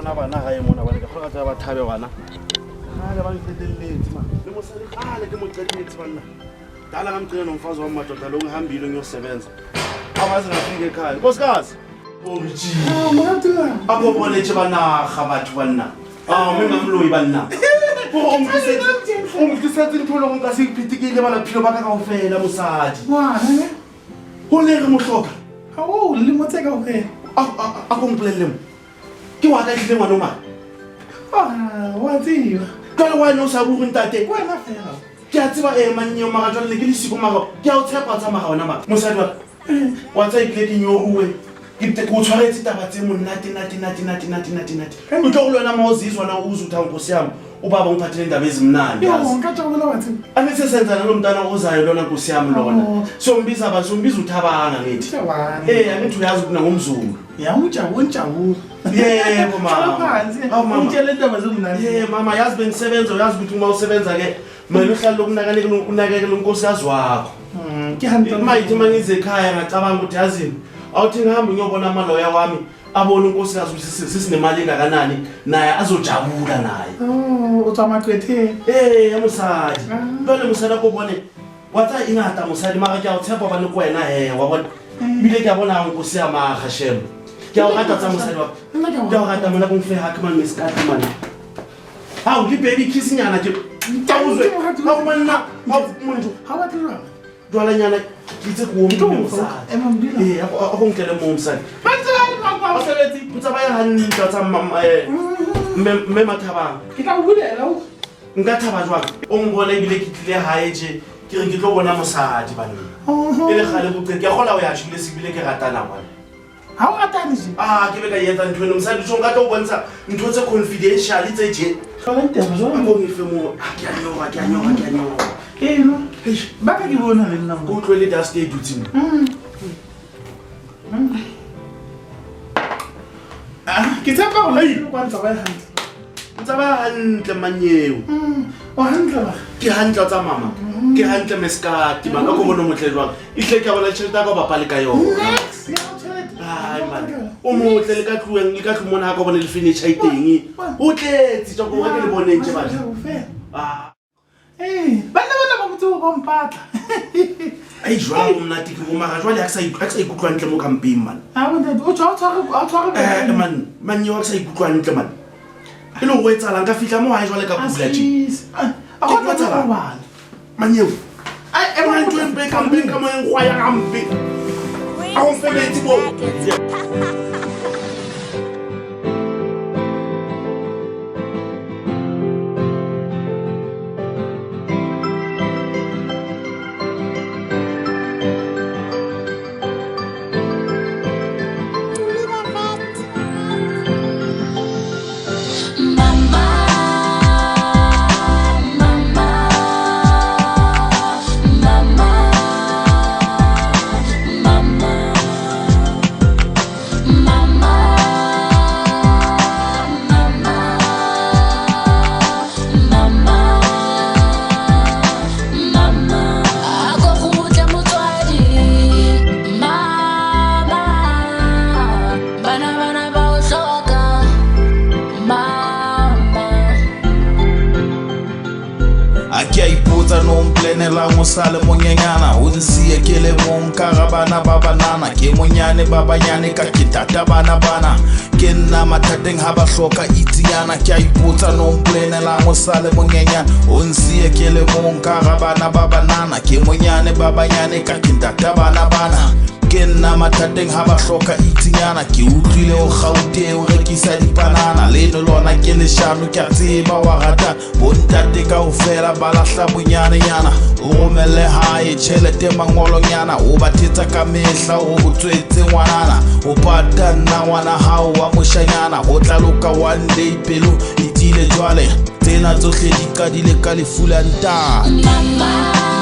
bona bana gae mona bane ka kgona tsa ba thabe bana gale ba ngifeteleletse man le mosadi gale ke moqediletse banna dala ngamgcina nomfazi wami madoda lo ngihambile ngiyosebenza abazi ngafike ekhaya nkosikazi apho boletse banarha batho banna mengamloyi banna ongitlisetse ntho le go nka se iphetekile malaphilo ba ka kaofela mosadi go le re motlhoka le motseka o ge a go mpolelele mo ke wa ka etlile ngwana o mane wa tseba jale wine o sa bogeng tate wena fela ke a tseba manneo maga jale le ke lesiko maga ke a o tshepa tsa maga ona maga mosadi wa tsa ebile ke nyoruwe o tshwaretse taba tse monate o tlo go le wena maozizwa na uze utha nkosi yami ubaba ungiphathele indaba ezimnandi angithi senzana lo mntana ozayo lona nkosi yami lona sombiza abantu sombiza uthabanga ngithi angithi uyazi ukuthi nangomzulu yebo mama yazi bengisebenza uyazi ukuthi uma usebenza ke mina uhlala lokunakekela unkosikazi wakho mayithi uma ngize ekhaya ngacabanga ukuthi yazini awuthi ngihamba ngiyobona amaloya wami abona unkosikazi ukuthi sisinemali engakanani naye azojabula naye utsamakwethe yamusadi vele musadi akho bone watsa ingata musadi mara ke a o tshepa ba le ko wena wa bona bile ke a bona nkosi ya maga shemo ke a o rata tsa musadi wa ke a o rata mona bongfe hake man miskati man ha o ke baby kiss nyana ke tawuzwe ha o manna ha muntu ha ba tloga dwala nyana kitse ko mo musadi ako ngitele mo musadi baseletsi butsa ba ya hantle tsa mme mathabang ke tla bulela nka thaba jwang o mbona ebile ke tlile hae je ke re ke tlo bona mosadi bana e le gale botse ke gola o ya tshile se bile ke ratana bana ha o ratane je ke be ka yetsa ntho eno mosadi tso nka tlo bontsha ntho tse confidential tse je nteba jwang mo ngife mo ke a nyoga no ba ka ke bona le nna go tlwele da stay duty ke tsapa go le kwa ntse ba hantle tsaba hantle manyeo o hantle ba ke hantle tsa mama ke hantle meskati bana go bona motle jwang ihle ke bona tšhelete ka ba pale ka yona o motle le ka tlueng le ka tlumona ha ka bona le finish iteng o tletse tsa go re le boneng tse bana bana ba botse go mpatla ai jwa go mna tiki go maga jwa le a sa ikutlwa ntle mo campaign man o tshwara man yo a sa ikutlwa ntle man e lo go etsala nka fihla mo hae jwa le ka bula tshi a go tsala bana manyeo ai e mo ntwe mpe campaign ka mo en gwa ya gampe a go febetse bo Sale monyenyana o nsiye ke le monka ga bana ba banana ke monyane ba banyane ka kitata bana ke nna mathateng ha ba hloka itiana ke a ipotsa no mplenela mo sale monyenyana o nsiye ke le monka ga bana ba banana ke monyane ba banyane ka kitata bana ke nna mathateng ha ba hloka itinyana ke utlwile o gaute o rekisa dipanana leno lona ke leshano ke a tseba wa rata bontate kaofela ba lahla bonyane-nyana o romelle hae tšhelete mangolonyana o bathetsa ka mehla o tswetse ngwanana o pata nna ngwana hao wa moshanyana o tla loka one day pelo itile jwale tsena tsohle di qadile ka lefu la ntana